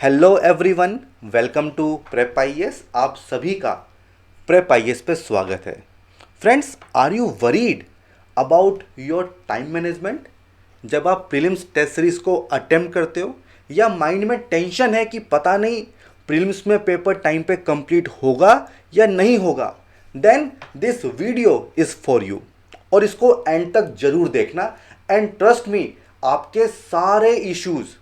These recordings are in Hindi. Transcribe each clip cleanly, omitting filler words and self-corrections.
Hello everyone, welcome to Prep IAS. आप सभी का प्रेप आईएएस पे स्वागत है। Friends, are you worried about your time management? जब आप प्रीलिम्स टेस्ट सीरीज को अटेम्प्ट करते हो या माइंड में टेंशन है कि पता नहीं प्रीलिम्स में पेपर टाइम पे कंप्लीट होगा या नहीं होगा, then this video is for you. और इसको एंड तक जरूर देखना एंड ट्रस्ट मी, आपके सारे इश्यूज़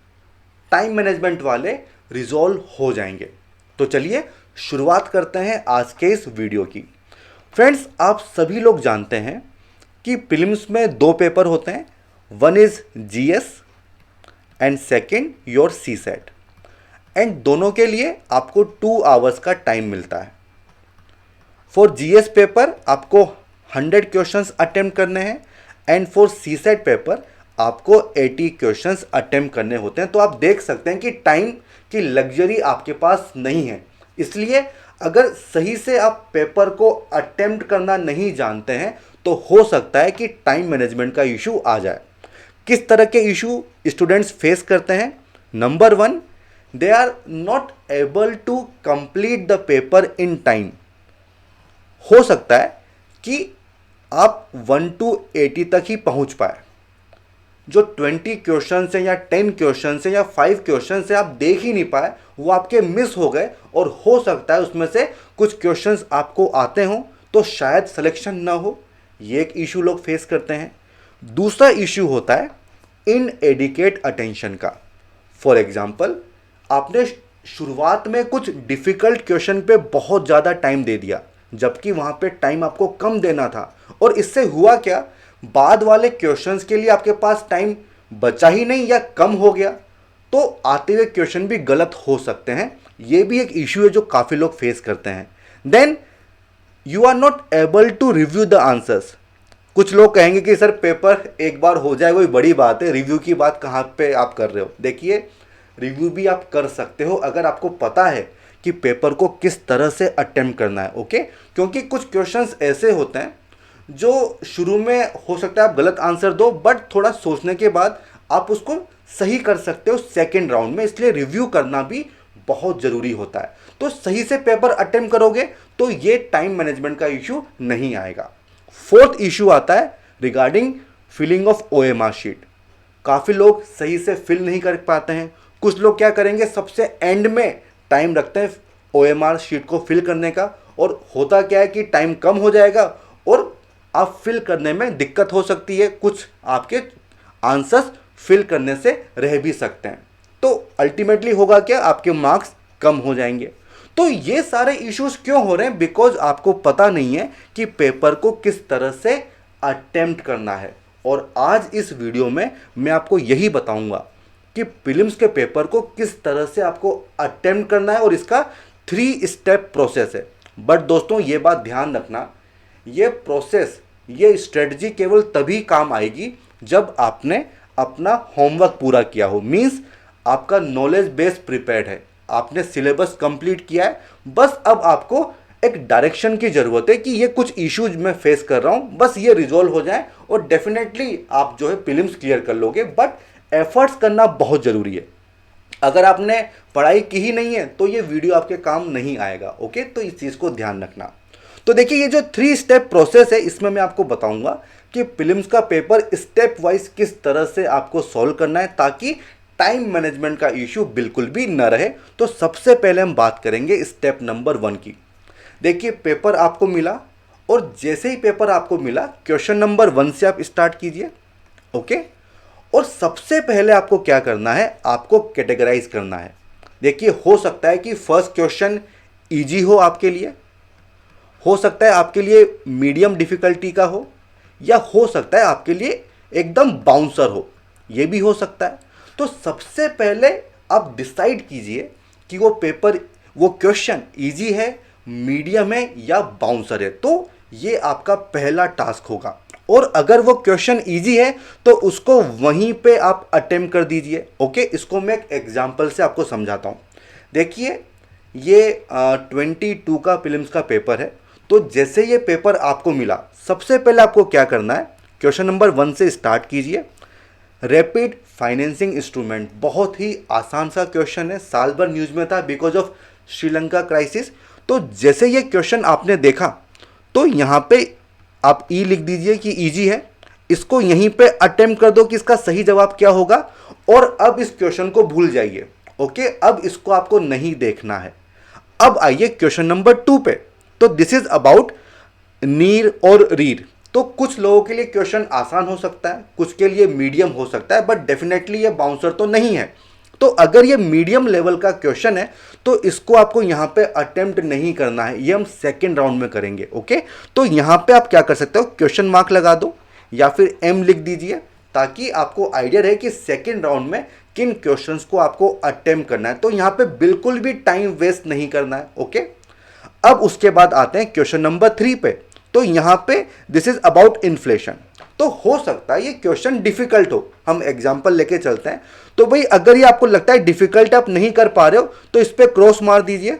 टाइम मैनेजमेंट वाले रिजॉल्व हो जाएंगे। तो चलिए शुरुआत करते हैं आज के इस वीडियो की। फ्रेंड्स, आप सभी लोग जानते हैं कि प्रीलिम्स में दो पेपर होते हैं, one is GS and second your CSAT. And दोनों के लिए आपको 2 आवर्स का टाइम मिलता है। फॉर जीएस पेपर आपको 100 क्वेश्चंस अटेम्प्ट करने हैं एंड फॉर सीसेट पेपर आपको 80 क्वेश्चंस अटेम्प्ट करने होते हैं। तो आप देख सकते हैं कि टाइम की लग्जरी आपके पास नहीं है। इसलिए अगर सही से आप पेपर को अटेम्प्ट करना नहीं जानते हैं तो हो सकता है कि टाइम मैनेजमेंट का इशू आ जाए। किस तरह के इशू स्टूडेंट्स फेस करते हैं? Number 1, they are not able to complete the paper in time. हो सकता है कि आप 1 to 80 तक ही पहुंच पाए। जो 20 क्वेश्चन है या 10 क्वेश्चन है या 5 क्वेश्चन से आप देख ही नहीं पाए, वो आपके मिस हो गए और हो सकता है उसमें से कुछ क्वेश्चंस आपको आते हों तो शायद सिलेक्शन ना हो। ये एक इशू लोग फेस करते हैं। दूसरा इशू होता है इनएडिक्वेट अटेंशन का। फॉर एग्जाम्पल, आपने शुरुआत में कुछ डिफ़िकल्ट क्वेश्चन पे बहुत ज़्यादा टाइम दे दिया जबकि वहाँ पे टाइम आपको कम देना था, और इससे हुआ क्या, बाद वाले क्वेश्चंस के लिए आपके पास टाइम बचा ही नहीं या कम हो गया, तो आते हुए क्वेश्चन भी गलत हो सकते हैं। ये भी एक इशू है जो काफ़ी लोग फेस करते हैं। Then you are not able to review the answers. कुछ लोग कहेंगे कि सर पेपर एक बार हो जाए वही बड़ी बात है, रिव्यू की बात कहाँ पे आप कर रहे हो। देखिए, रिव्यू भी आप कर सकते हो अगर आपको पता है कि पेपर को किस तरह से अटेम्प्ट करना है। ओके, क्योंकि कुछ क्वेश्चंस ऐसे होते हैं जो शुरू में हो सकता है आप गलत आंसर दो, बट थोड़ा सोचने के बाद आप उसको सही कर सकते हो सेकेंड राउंड में। इसलिए रिव्यू करना भी बहुत ज़रूरी होता है। तो सही से पेपर अटेम्प्ट करोगे तो ये टाइम मैनेजमेंट का इशू नहीं आएगा। फोर्थ इशू आता है regarding filling of OMR sheet. काफ़ी लोग सही से फिल नहीं कर पाते हैं। कुछ लोग क्या करेंगे, सबसे एंड में टाइम रखते हैं ओएमआर शीट को फिल करने का, और होता क्या है कि टाइम कम हो जाएगा और आप फिल करने में दिक्कत हो सकती है। कुछ आपके आंसर्स फिल करने से रह भी सकते हैं। तो अल्टीमेटली होगा क्या, आपके मार्क्स कम हो जाएंगे। तो ये सारे इश्यूज क्यों हो रहे हैं? बिकॉज आपको पता नहीं है कि पेपर को किस तरह से अटेम्प्ट करना है। और आज इस वीडियो में मैं आपको यही बताऊंगा कि प्रीलिम्स के पेपर को किस तरह से आपको अटेम्प्ट करना है, और इसका 3 स्टेप प्रोसेस है। बट दोस्तों, ये बात ध्यान रखना, ये प्रोसेस, ये स्ट्रेटजी केवल तभी काम आएगी जब आपने अपना होमवर्क पूरा किया हो। मींस आपका नॉलेज बेस प्रिपेयर्ड है, आपने सिलेबस कंप्लीट किया है। बस अब आपको एक डायरेक्शन की ज़रूरत है कि ये कुछ इश्यूज मैं फेस कर रहा हूँ, बस ये रिजॉल्व हो जाए और डेफिनेटली आप जो है प्रीलिम्स क्लियर कर लोगे। बट एफर्ट्स करना बहुत ज़रूरी है। अगर आपने पढ़ाई की ही नहीं है तो ये वीडियो आपके काम नहीं आएगा। ओके, तो इस चीज़ को ध्यान रखना। तो देखिए, ये जो 3 स्टेप प्रोसेस है इसमें मैं आपको बताऊंगा कि प्रीलिम्स का पेपर स्टेप वाइज किस तरह से आपको सॉल्व करना है ताकि टाइम मैनेजमेंट का इशू बिल्कुल भी न रहे। तो सबसे पहले हम बात करेंगे स्टेप नंबर 1 की। देखिए, पेपर आपको मिला और जैसे ही पेपर आपको मिला क्वेश्चन नंबर 1 से आप स्टार्ट कीजिए। ओके, और सबसे पहले आपको क्या करना है, आपको कैटेगराइज करना है। देखिए, हो सकता है कि फर्स्ट क्वेश्चन ईजी हो आपके लिए, हो सकता है आपके लिए मीडियम डिफ़िकल्टी का हो, या हो सकता है आपके लिए एकदम बाउंसर हो, ये भी हो सकता है। तो सबसे पहले आप डिसाइड कीजिए कि वो क्वेश्चन इजी है, मीडियम है या बाउंसर है। तो ये आपका पहला टास्क होगा। और अगर वो क्वेश्चन इजी है तो उसको वहीं पे आप अटेम्प्ट कर दीजिए। ओके, इसको मैं एक एग्जांपल से आपको समझाता हूँ। देखिए, ये 22 का प्रीलिम्स का पेपर है। तो जैसे ये पेपर आपको मिला, सबसे पहले आपको क्या करना है, क्वेश्चन नंबर 1 से स्टार्ट कीजिए। रैपिड फाइनेंसिंग इंस्ट्रूमेंट, बहुत ही आसान सा क्वेश्चन है, साल भर न्यूज़ में था बिकॉज ऑफ श्रीलंका क्राइसिस। तो जैसे ये क्वेश्चन आपने देखा तो यहाँ पे आप ई लिख दीजिए कि इजी है, इसको यहीं पे अटेम्प्ट कर दो कि इसका सही जवाब क्या होगा, और अब इस क्वेश्चन को भूल जाइए। ओके, अब इसको आपको नहीं देखना है। अब आइए क्वेश्चन नंबर 2 पे। तो दिस इज अबाउट नीर और रीर। तो कुछ लोगों के लिए क्वेश्चन आसान हो सकता है, कुछ के लिए मीडियम हो सकता है, बट डेफिनेटली ये बाउंसर तो नहीं है। तो अगर ये मीडियम लेवल का क्वेश्चन है तो इसको आपको यहाँ पे अटेम्प्ट नहीं करना है, ये हम सेकेंड राउंड में करेंगे। ओके, तो यहाँ पे आप क्या कर सकते हो, क्वेश्चन मार्क लगा दो या फिर एम लिख दीजिए, ताकि आपको आइडिया रहे कि सेकेंड राउंड में किन क्वेश्चंस को आपको अटेम्प्ट करना है। तो यहाँ पे बिल्कुल भी टाइम वेस्ट नहीं करना है। ओके, अब उसके बाद आते हैं क्वेश्चन नंबर 3 पे। तो यहाँ पे दिस इज अबाउट इन्फ्लेशन। तो हो सकता है ये क्वेश्चन डिफिकल्ट हो, हम एग्जांपल लेके चलते हैं। तो भाई अगर ये आपको लगता है डिफिकल्ट आप नहीं कर पा रहे हो तो इस पे क्रॉस मार दीजिए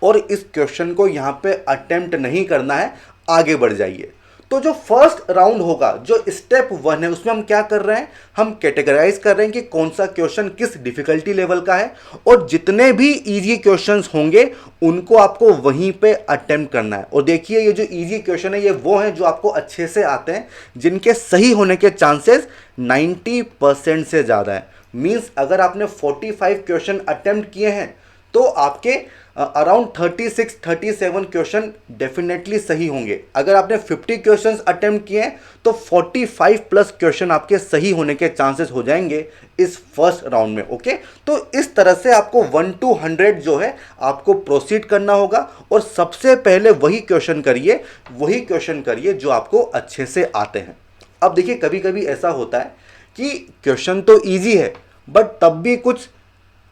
और इस क्वेश्चन को यहाँ पे अटेम्प्ट नहीं करना है, आगे बढ़ जाइए। तो जो फर्स्ट राउंड होगा, जो स्टेप 1 है, उसमें हम क्या कर रहे हैं, हम कैटेगराइज कर रहे हैं कि कौन सा क्वेश्चन किस डिफिकल्टी लेवल का है, और जितने भी इजी क्वेश्चंस होंगे उनको आपको वहीं पे अटेम्प्ट करना है। और देखिए ये जो इजी क्वेश्चन है ये वो हैं जो आपको अच्छे से आते हैं, जिनके सही होने के चांसेस 90% से ज़्यादा है। मीन्स अगर आपने 45 क्वेश्चन अटेम्प्ट किए हैं तो आपके अराउंड 36-37 क्वेश्चन डेफिनेटली सही होंगे। अगर आपने 50 क्वेश्चंस अटेम्प्ट किए हैं तो 45 प्लस क्वेश्चन आपके सही होने के चांसेस हो जाएंगे इस फर्स्ट राउंड में। ओके, तो इस तरह से आपको 1 to 100 जो है आपको प्रोसीड करना होगा, और सबसे पहले वही क्वेश्चन करिए जो आपको अच्छे से आते हैं। अब देखिए कभी कभी ऐसा होता है कि क्वेश्चन तो ईजी है बट तब भी कुछ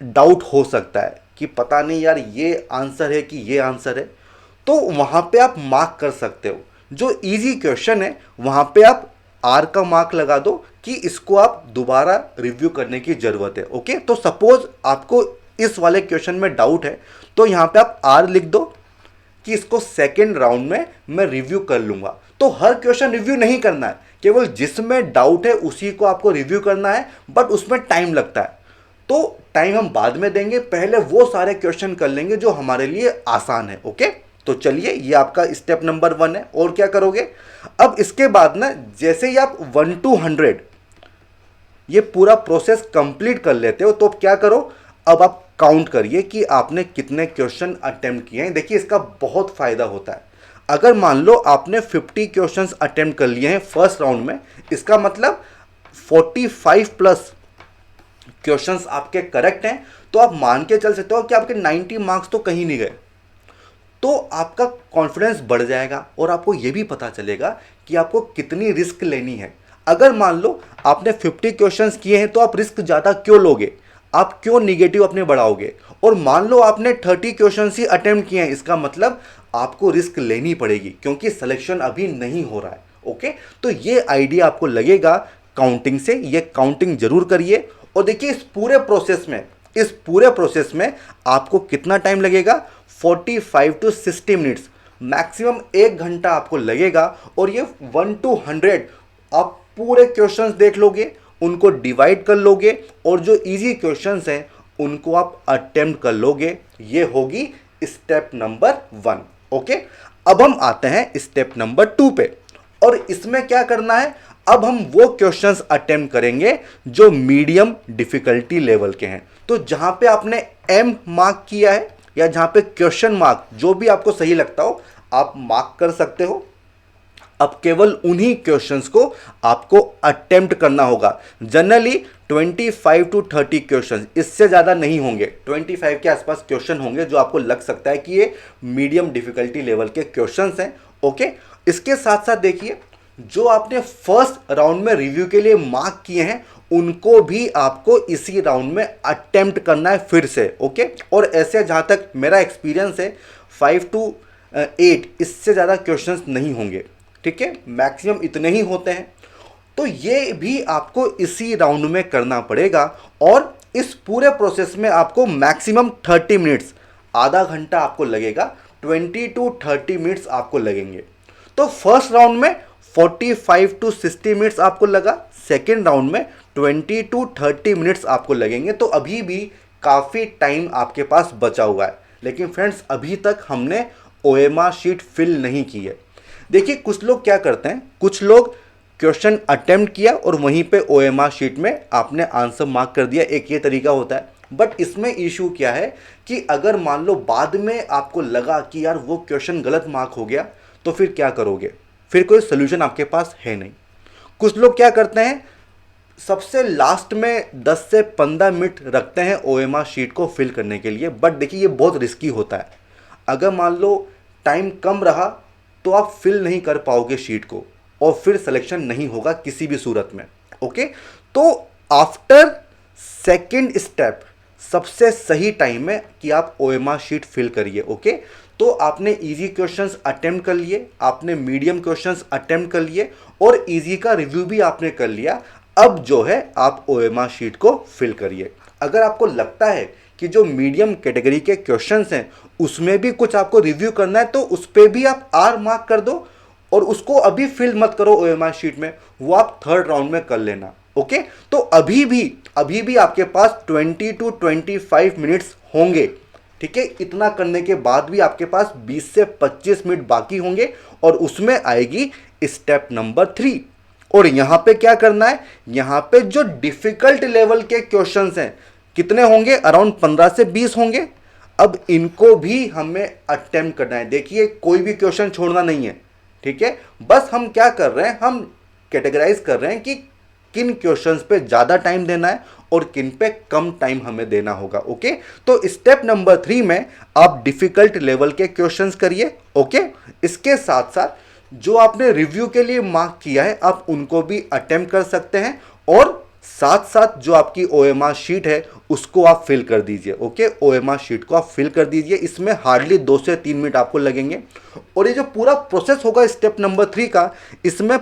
डाउट हो सकता है कि पता नहीं यार ये आंसर है कि ये आंसर है। तो वहाँ पे आप मार्क कर सकते हो, जो इजी क्वेश्चन है वहाँ पे आप आर का मार्क लगा दो कि इसको आप दोबारा रिव्यू करने की ज़रूरत है। ओके, तो सपोज आपको इस वाले क्वेश्चन में डाउट है तो यहाँ पे आप आर लिख दो कि इसको सेकेंड राउंड में मैं रिव्यू कर लूँगा। तो हर क्वेश्चन रिव्यू नहीं करना है, केवल जिसमें डाउट है उसी को आपको रिव्यू करना है, बट उसमें टाइम लगता है। तो टाइम हम बाद में देंगे, पहले वो सारे क्वेश्चन कर लेंगे जो हमारे लिए आसान है। ओके, तो चलिए ये आपका स्टेप नंबर 1 है। और क्या करोगे, अब इसके बाद ना जैसे ही आप 1 to 100 ये पूरा प्रोसेस कंप्लीट कर लेते हो तो अब क्या करो, अब आप काउंट करिए कि आपने कितने क्वेश्चन अटेम्प्ट किए हैं। देखिए इसका बहुत फायदा होता है। अगर मान लो आपने 50 क्वेश्चंस अटेम्प्ट कर लिए हैं फर्स्ट राउंड में, इसका मतलब 45 प्लस क्वेश्चंस आपके करेक्ट हैं, तो आप मान के चल सकते हो कि आपके 90 मार्क्स तो कहीं नहीं गए। तो आपका कॉन्फिडेंस बढ़ जाएगा और आपको यह भी पता चलेगा कि आपको कितनी रिस्क लेनी है। अगर मान लो आपने 50 क्वेश्चंस किए हैं तो आप रिस्क ज़्यादा क्यों लोगे, आप क्यों निगेटिव अपने बढ़ाओगे। और मान लो आपने 30 क्वेश्चंस ही अटेम्प्ट किए हैं, इसका मतलब आपको रिस्क लेनी पड़ेगी क्योंकि सिलेक्शन अभी नहीं हो रहा है। ओके, तो ये आइडिया आपको लगेगा काउंटिंग से, ये काउंटिंग जरूर करिए। और देखिए इस पूरे प्रोसेस में आपको कितना टाइम लगेगा, 45 to 60 मिनट्स, मैक्सिमम 1 घंटा आपको लगेगा। और ये 1 to 100 आप पूरे क्वेश्चंस देख लोगे, उनको डिवाइड कर लोगे और जो इजी क्वेश्चंस हैं उनको आप अटेम्प्ट कर लोगे। ये होगी स्टेप नंबर 1। ओके, अब हम आते हैं स्टेप नंबर 2 पे, और इसमें क्या करना है, अब हम वो क्वेश्चंस अटेम्प्ट करेंगे जो मीडियम डिफिकल्टी लेवल के हैं। तो जहां पे आपने एम मार्क किया है या जहां पे क्वेश्चन मार्क, जो भी आपको सही लगता हो आप मार्क कर सकते हो। अब केवल उन्हीं क्वेश्चंस को आपको अटेम्प्ट करना होगा। जनरली 25 to 30 क्वेश्चंस, इससे ज़्यादा नहीं होंगे। 25 के आसपास क्वेश्चन होंगे जो आपको लग सकता है कि ये मीडियम डिफिकल्टी लेवल के क्वेश्चंस हैं। ओके, इसके साथ साथ देखिए जो आपने फर्स्ट राउंड में रिव्यू के लिए मार्क किए हैं उनको भी आपको इसी राउंड में अटेम्प्ट करना है फिर से। ओके, और ऐसे जहाँ तक मेरा एक्सपीरियंस है 5 to 8 इससे ज़्यादा क्वेश्चंस नहीं होंगे। ठीक है, मैक्सिमम इतने ही होते हैं। तो ये भी आपको इसी राउंड में करना पड़ेगा, और इस पूरे प्रोसेस में आपको मैक्सिमम 30 मिनट्स, आधा घंटा आपको लगेगा, 20 to 30 मिनट्स आपको लगेंगे। तो फर्स्ट राउंड में 45 to 60 मिनट्स आपको लगा, सेकेंड राउंड में 20 to 30 मिनट्स आपको लगेंगे, तो अभी भी काफ़ी टाइम आपके पास बचा हुआ है। लेकिन फ्रेंड्स अभी तक हमने OMR शीट फिल नहीं की है। देखिए कुछ लोग क्या करते हैं, कुछ लोग क्वेश्चन अटेम्प्ट किया और वहीं पे OMR शीट में आपने आंसर मार्क कर दिया, एक ये तरीका होता है। बट इसमें इशू क्या है कि अगर मान लो बाद में आपको लगा कि यार वो क्वेश्चन गलत मार्क हो गया, तो फिर क्या करोगे? फिर कोई सोल्यूशन आपके पास है नहीं। कुछ लोग क्या करते हैं, सबसे लास्ट में 10 से 15 मिनट रखते हैं OMR शीट को फिल करने के लिए। बट देखिए ये बहुत रिस्की होता है। अगर मान लो टाइम कम रहा तो आप फिल नहीं कर पाओगे शीट को, और फिर सिलेक्शन नहीं होगा किसी भी सूरत में। ओके, तो आफ्टर सेकंड स्टेप सबसे सही टाइम है कि आप OMR शीट फिल करिए। ओके, तो आपने इजी क्वेश्चंस अटेम्प्ट कर लिए, आपने मीडियम क्वेश्चंस अटेम्प्ट कर लिए, और इजी का रिव्यू भी आपने कर लिया। अब जो है आप OMR शीट को फिल करिए। अगर आपको लगता है कि जो मीडियम कैटेगरी के क्वेश्चंस हैं उसमें भी कुछ आपको रिव्यू करना है, तो उस पर भी आप R मार्क कर दो, और उसको अभी फिल मत करो OMR शीट में, वो आप थर्ड राउंड में कर लेना। ओके, तो अभी भी आपके पास 20 to 25 मिनट्स होंगे। ठीक है, इतना करने के बाद भी आपके पास 20 से 25 मिनट बाकी होंगे, और उसमें आएगी स्टेप नंबर 3। और यहां पे क्या करना है, यहां पे जो डिफिकल्ट लेवल के क्वेश्चंस हैं कितने होंगे, अराउंड 15 से 20 होंगे। अब इनको भी हमें अटेम्प्ट करना है। देखिए कोई भी क्वेश्चन छोड़ना नहीं है। ठीक है, बस हम क्या कर रहे हैं, हम कैटेगराइज कर रहे हैं कि किन क्वेश्चंस पे ज़्यादा टाइम देना है और किन पे कम टाइम हमें देना होगा। ओके, तो स्टेप नंबर 3 में आप डिफिकल्ट लेवल के क्वेश्चंस करिए। ओके, इसके साथ साथ जो आपने रिव्यू के लिए मार्क किया है आप उनको भी अटेम्प्ट कर सकते हैं, और साथ साथ जो आपकी OMR शीट है उसको आप फिल कर दीजिए। ओके, OMR शीट को आप फिल कर दीजिए। इसमें हार्डली 2 से 3 मिनट आपको लगेंगे, और ये जो पूरा प्रोसेस होगा स्टेप नंबर 3 का, इसमें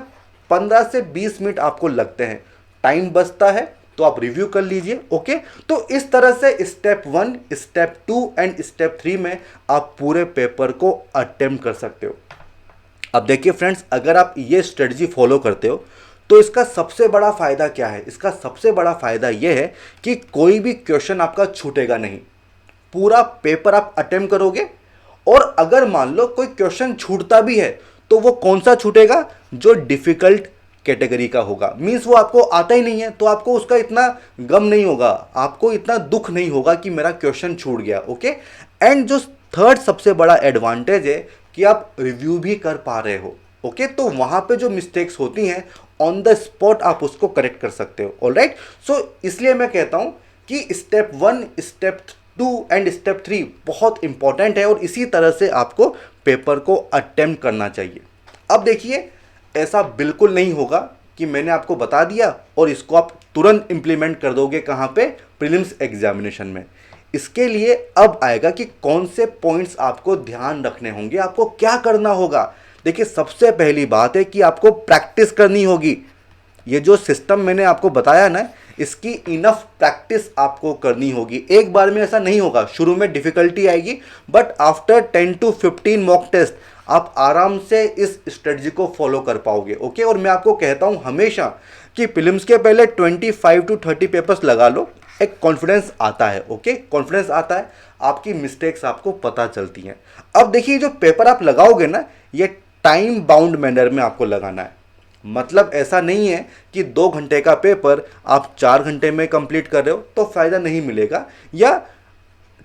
15 से 20 मिनट आपको लगते हैं। टाइम बचता है तो आप रिव्यू कर लीजिए। ओके, तो इस तरह से स्टेप 1, स्टेप 2 एंड स्टेप 3 में आप पूरे पेपर को अटेम्प्ट कर सकते हो। अब देखिए फ्रेंड्स, अगर आप ये स्ट्रेटजी फॉलो करते हो तो इसका सबसे बड़ा फायदा क्या है? इसका सबसे बड़ा फायदा यह है कि कोई भी क्वेश्चन आपका छूटेगा नहीं। पूरा पेपर आप अटेम्प्ट करोगे, और अगर मान लो कोई क्वेश्चन छूटता भी है तो वो कौन सा छूटेगा, जो डिफिकल्ट कैटेगरी का होगा। मीन्स वो आपको आता ही नहीं है, तो आपको उसका इतना गम नहीं होगा, आपको इतना दुख नहीं होगा कि मेरा क्वेश्चन छूट गया। ओके, एंड जो थर्ड सबसे बड़ा एडवांटेज है कि आप रिव्यू भी कर पा रहे हो। ओके, तो वहां पे जो मिस्टेक्स होती हैं ऑन द स्पॉट आप उसको करेक्ट कर सकते हो। ऑलराइट, सो इसलिए मैं कहता हूं कि स्टेप 1, स्टेप 2 एंड स्टेप 3 बहुत इंपॉर्टेंट है, और इसी तरह से आपको पेपर को अटेम्प्ट करना चाहिए। अब देखिए, ऐसा बिल्कुल नहीं होगा कि मैंने आपको बता दिया और इसको आप तुरंत इंप्लीमेंट कर दोगे कहाँ पे, प्रीलिम्स एग्जामिनेशन में। इसके लिए अब आएगा कि कौन से पॉइंट्स आपको ध्यान रखने होंगे, आपको क्या करना होगा। देखिए सबसे पहली बात है कि आपको प्रैक्टिस करनी होगी। ये जो सिस्टम मैंने आपको बताया ना, इसकी इनफ प्रैक्टिस आपको करनी होगी। एक बार में ऐसा नहीं होगा, शुरू में डिफिकल्टी आएगी, but after 10 to 15 mock test आप आराम से इस स्ट्रेटजी को फॉलो कर पाओगे। ओके, और मैं आपको कहता हूं हमेशा कि प्रीलिम्स के पहले 25 to 30 पेपर्स लगा लो, एक कॉन्फिडेंस आता है। ओके, कॉन्फिडेंस आता है, आपकी मिस्टेक्स आपको पता चलती हैं। अब देखिए जो पेपर आप लगाओगे ना, ये टाइम बाउंड मैनर में आपको लगाना है। मतलब ऐसा नहीं है कि 2 घंटे का पेपर आप 4 घंटे में कंप्लीट कर रहे हो तो फ़ायदा नहीं मिलेगा, या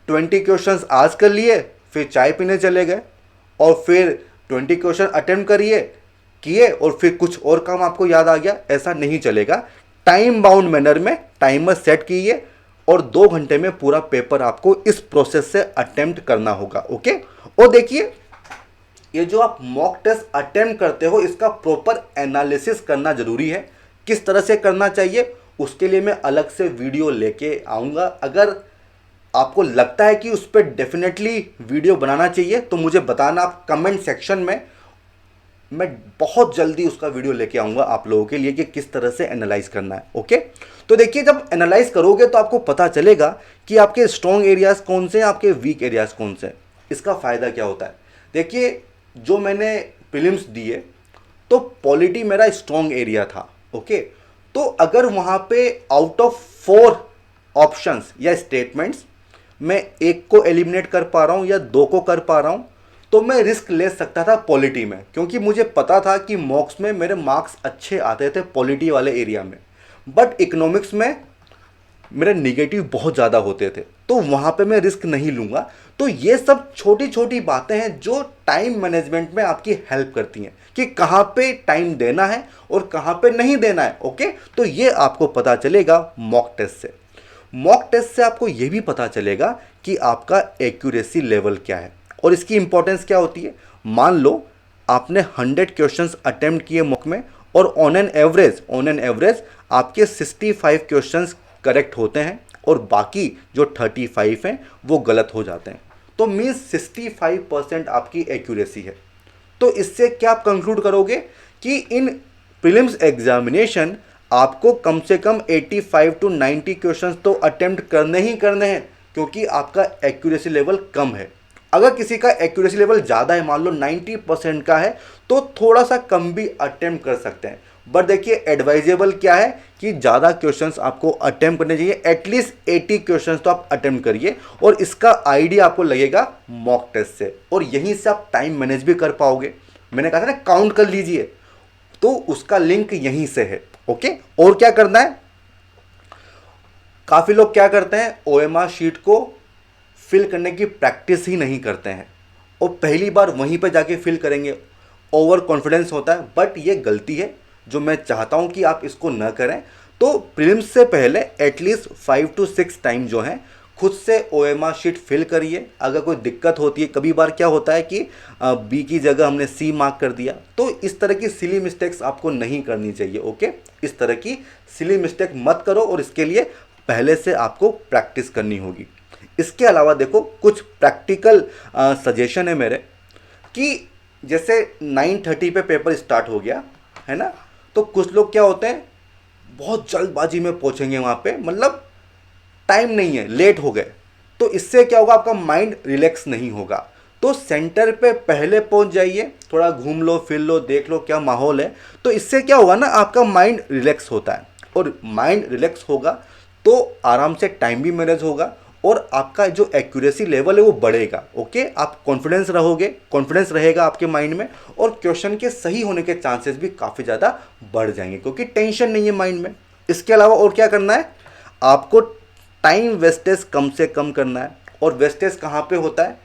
20 क्वेश्चंस आज कर लिए फिर चाय पीने चले गए, और फिर 20 क्वेश्चन अटेम्प्ट किए और फिर कुछ और काम आपको याद आ गया, ऐसा नहीं चलेगा। टाइम बाउंड मैनर में टाइमर सेट कीजिए, और 2 घंटे में पूरा पेपर आपको इस प्रोसेस से अटेम्प्ट करना होगा। ओके, और देखिए ये जो आप मॉक टेस्ट अटेम्प्ट करते हो इसका प्रॉपर एनालिसिस करना जरूरी है। किस तरह से करना चाहिए उसके लिए मैं अलग से वीडियो लेके आऊँगा। अगर आपको लगता है कि उस पर डेफिनेटली वीडियो बनाना चाहिए तो मुझे बताना आप कमेंट सेक्शन में, मैं बहुत जल्दी उसका वीडियो लेके आऊँगा आप लोगों के लिए कि किस तरह से एनालाइज करना है। ओके, तो देखिए जब एनालाइज करोगे तो आपको पता चलेगा कि आपके स्ट्रॉन्ग एरियाज़ कौन से हैं, आपके वीक एरियाज़ कौन से हैं। इसका फ़ायदा क्या होता है, देखिए जो मैंने प्रीलिम्स दिए तो पॉलिटी मेरा स्ट्रॉन्ग एरिया था। ओके, तो अगर वहाँ पे आउट ऑफ 4 ऑप्शंस या स्टेटमेंट्स मैं एक को एलिमिनेट कर पा रहा हूँ या 2 को कर पा रहा हूँ, तो मैं रिस्क ले सकता था पॉलिटी में, क्योंकि मुझे पता था कि मॉक्स में मेरे मार्क्स अच्छे आते थे पॉलिटी वाले एरिया में। बट इकोनॉमिक्स में मेरे निगेटिव बहुत ज़्यादा होते थे, तो वहाँ पे मैं रिस्क नहीं लूँगा। तो ये सब छोटी छोटी बातें हैं जो टाइम मैनेजमेंट में आपकी हेल्प करती हैं कि कहाँ पे टाइम देना है और कहाँ पे नहीं देना है। ओके, तो ये आपको पता चलेगा मॉक टेस्ट से। मॉक टेस्ट से आपको ये भी पता चलेगा कि आपका एक्यूरेसी लेवल क्या है और इसकी इंपॉर्टेंस क्या होती है। मान लो आपने 100 क्वेश्चंस अटेम्प्ट किए मॉक में और ऑन एन एवरेज आपके 65 क्वेश्चंस करेक्ट होते हैं और बाकी जो 35 हैं वो गलत हो जाते हैं, तो मीन्स 65% आपकी एक्यूरेसी है। तो इससे क्या आप कंक्लूड करोगे कि इन प्रीलिम्स एग्जामिनेशन आपको कम से कम 85 टू 90 क्वेश्चंस तो अटेम्प्ट करने ही करने हैं, क्योंकि आपका एक्यूरेसी लेवल कम है। अगर किसी का एक्यूरेसी लेवल ज़्यादा है, मान लो 90% का है, तो थोड़ा सा कम भी अटेम्प्ट कर सकते हैं। बट देखिए एडवाइजेबल क्या है कि ज़्यादा क्वेश्चंस आपको अटेम्प्ट करने चाहिए, एटलीस्ट 80 क्वेश्चंस तो आप अटेम्प्ट करिए, और इसका आइडिया आपको लगेगा मॉक टेस्ट से, और यहीं से आप टाइम मैनेज भी कर पाओगे। मैंने कहा था ना काउंट कर लीजिए, तो उसका लिंक यहीं से है। ओके, और क्या करना है, काफ़ी लोग क्या करते हैं ओएमआर शीट को फिल करने की प्रैक्टिस ही नहीं करते हैं और पहली बार वहीं पर जाके फिल करेंगे, ओवर कॉन्फिडेंस होता है। बट ये गलती है जो मैं चाहता हूं कि आप इसको न करें। तो प्रीलिम्स से पहले एटलीस्ट 5 to 6 टाइम जो है खुद से ओएमआर शीट फिल करिए। अगर कोई दिक्कत होती है, कभी बार क्या होता है कि बी की जगह हमने सी मार्क कर दिया, तो इस तरह की सिली मिस्टेक्स आपको नहीं करनी चाहिए। ओके, इस तरह की सिली मिस्टेक मत करो और इसके लिए पहले से आपको प्रैक्टिस करनी होगी। इसके अलावा देखो कुछ प्रैक्टिकल सजेशन है मेरे, कि जैसे 9:30 पे पेपर स्टार्ट हो गया है ना, तो कुछ लोग क्या होते हैं बहुत जल्दबाजी में पहुंचेंगे वहाँ पे, मतलब टाइम नहीं है, लेट हो गए, तो इससे क्या होगा आपका माइंड रिलैक्स नहीं होगा। तो सेंटर पे पहले पहुंच जाइए, थोड़ा घूम लो फिर लो, देख लो क्या माहौल है, तो इससे क्या होगा ना आपका माइंड रिलैक्स होता है, और माइंड रिलैक्स होगा तो आराम से टाइम भी मैनेज होगा और आपका जो एक्यूरेसी लेवल है वो बढ़ेगा। ओके, आप कॉन्फिडेंस रहेगा आपके माइंड में, और क्वेश्चन के सही होने के चांसेस भी काफ़ी ज़्यादा बढ़ जाएंगे, क्योंकि टेंशन नहीं है माइंड में। इसके अलावा और क्या करना है, आपको टाइम वेस्टेज कम से कम करना है। और वेस्टेज कहाँ पे होता है,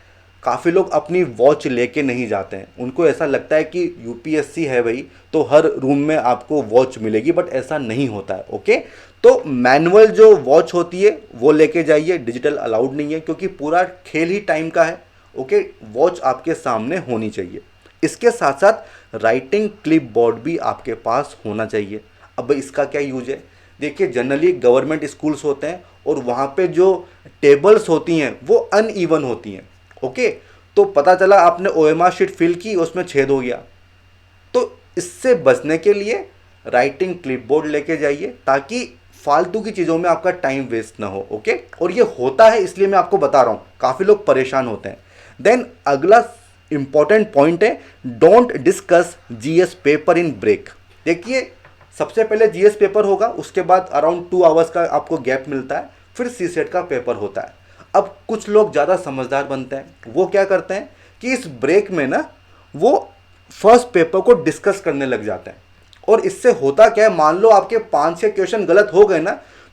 काफ़ी लोग अपनी वॉच लेके नहीं जाते हैं, उनको ऐसा लगता है कि यूपीएससी है भाई तो हर रूम में आपको वॉच मिलेगी, बट ऐसा नहीं होता है। ओके, तो मैनुअल जो वॉच होती है वो लेके जाइए, डिजिटल अलाउड नहीं है, क्योंकि पूरा खेल ही टाइम का है। ओके, वॉच आपके सामने होनी चाहिए। इसके साथ साथ राइटिंग क्लिप बोर्ड भी आपके पास होना चाहिए। अब इसका क्या यूज है, देखिए जनरली गवर्नमेंट स्कूल्स होते हैं और वहाँ पे जो टेबल्स होती हैं वो अनइवन होती हैं। ओके, तो पता चला आपने ओएमआर शीट फिल की, उसमें छेद हो गया, तो इससे बचने के लिए राइटिंग क्लिपबोर्ड लेके जाइए, ताकि फालतू की चीज़ों में आपका टाइम वेस्ट ना हो। ओके, और ये होता है इसलिए मैं आपको बता रहा हूँ, काफ़ी लोग परेशान होते हैं। देन अगला इंपॉर्टेंट पॉइंट है, don't discuss GS paper in break. देखिए सबसे पहले जीएस पेपर होगा, उसके बाद अराउंड 2 आवर्स का आपको गैप मिलता है, फिर सीसेट का पेपर होता है। अब कुछ लोग ज़्यादा समझदार बनते हैं, वो क्या करते हैं कि इस ब्रेक में ना वो फर्स्ट पेपर को डिस्कस करने लग जाते हैं, और इससे होता क्या है, मान लो आपके 5-6 क्वेश्चन गलत हो गए ना,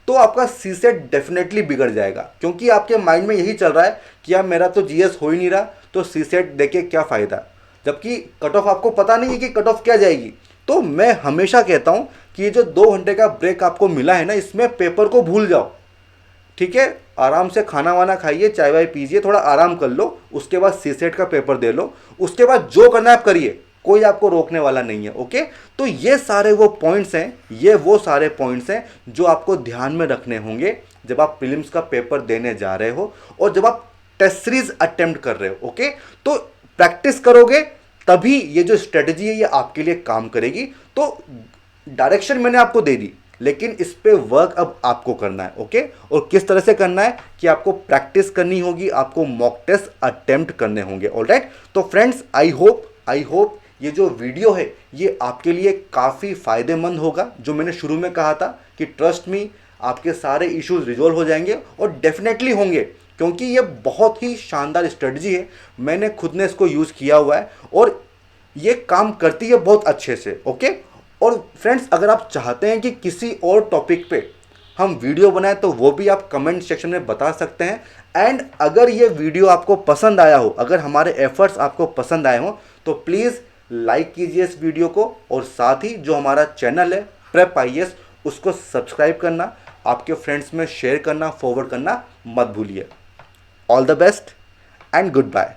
तो आपका सीसेट डेफिनेटली बिगड़ जाएगा, क्योंकि आपके माइंड में यही चल रहा है कि यार मेरा तो जीएस हो ही नहीं रहा, तो सीसेट देके क्या फ़ायदा, जबकि कट ऑफ आपको पता नहीं है कि कट ऑफ क्या जाएगी। तो मैं हमेशा कहता हूँ कि ये जो 2 घंटे का ब्रेक आपको मिला है ना, इसमें पेपर को भूल जाओ। ठीक है, आराम से खाना वाना खाइए, चाय वाय पीजिए, थोड़ा आराम कर लो, उसके बाद सीसेट का पेपर दे लो, उसके बाद जो करना है आप करिए, कोई आपको रोकने वाला नहीं है। ओके, तो ये सारे वो पॉइंट्स हैं, ये वो सारे पॉइंट्स हैं जो आपको ध्यान में रखने होंगे जब आप प्रीलिम्स का पेपर देने जा रहे हो और जब आप टेस्ट सीरीज अटेम्प्ट कर रहे हो। ओके, तो प्रैक्टिस करोगे तभी ये जो स्ट्रेटजी है ये आपके लिए काम करेगी। तो डायरेक्शन मैंने आपको दे दी, लेकिन इस पे वर्क अब आपको करना है। ओके, और किस तरह से करना है कि आपको प्रैक्टिस करनी होगी, आपको मॉक टेस्ट अटेम्प्ट करने होंगे। ऑलराइट, तो फ्रेंड्स आई होप ये जो वीडियो है ये आपके लिए काफ़ी फ़ायदेमंद होगा। जो मैंने शुरू में कहा था कि ट्रस्ट मी, आपके सारे इश्यूज रिजॉल्व हो जाएंगे और डेफिनेटली होंगे, क्योंकि ये बहुत ही शानदार स्ट्रेटजी है। मैंने खुद ने इसको यूज़ किया हुआ है और ये काम करती है बहुत अच्छे से। ओके। और फ्रेंड्स, अगर आप चाहते हैं कि किसी और टॉपिक पे हम वीडियो बनाएं तो वो भी आप कमेंट सेक्शन में बता सकते हैं। एंड अगर ये वीडियो आपको पसंद आया हो, अगर हमारे एफर्ट्स आपको पसंद आए हो, तो प्लीज़ लाइक कीजिए इस वीडियो को और साथ ही जो हमारा चैनल है प्रेप आईएएस उसको सब्सक्राइब करना, आपके फ्रेंड्स में शेयर करना, फॉरवर्ड करना मत भूलिए। All the best and good bye.